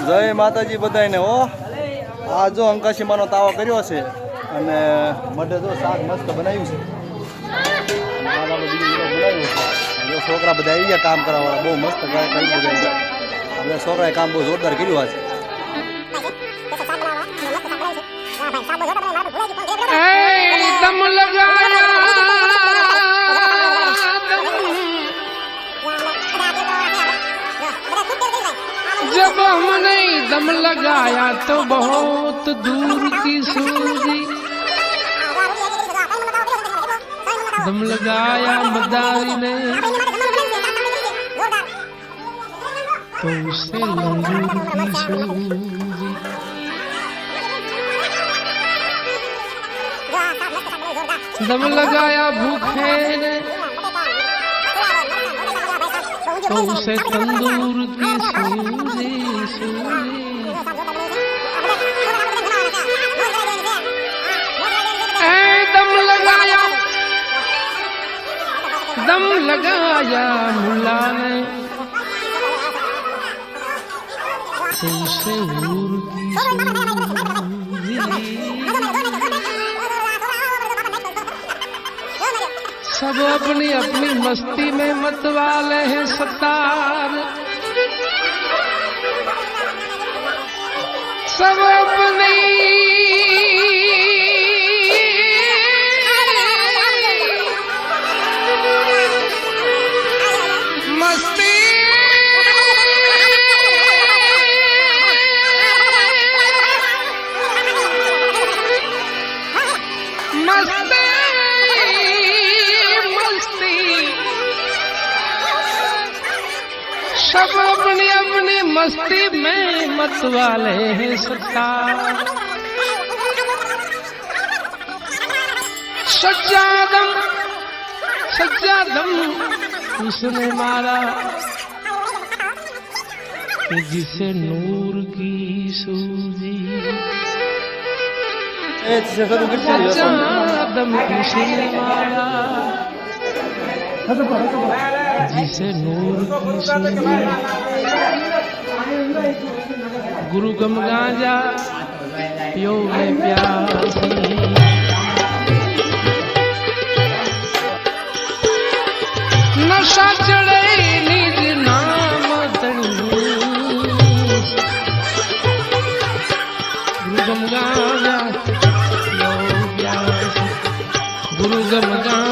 જય માતાજી બધાને હો. આ જો અંકાશીમાનો તાવો કર્યો છે અને મઢે જો શાક મસ્ત બનાવ્યું છે. જો છોકરા બધા આવી ગયા કામ કરાવવાળા, બહુ મસ્ત કરી બધા. આપણે છોકરાએ કામ બહુ જોરદાર કર્યું આજે. दम लगाया जब हमने दम लगाया तो बहुत दूर की सूझी, दम लगाया मदारी ने तो उसे लंगूर की सूझी। दम लगाया भूखे ने तो उसे तंदूर की सूझी सूझी। दम लगाया मुल्ला ने तो उसे हूर की सूझी। सब अपनी अपनी मस्ती में मतवाले हैं सत्तार, सब अपनी मस्ती सब अपनी अपनी मस्ती में मत वाले हैं सरकार। सच्चा दम उसने मारा कि जिसे नूर की सूझी। सच्चा दम उसने मारा जिसे नूर की सूझी। गुरु गम गांजा पियो है प्यासी, नशा चढ़े निज नाम तनु। गुरु गम गांजा पियो प्यासी, गुरु गम गांजा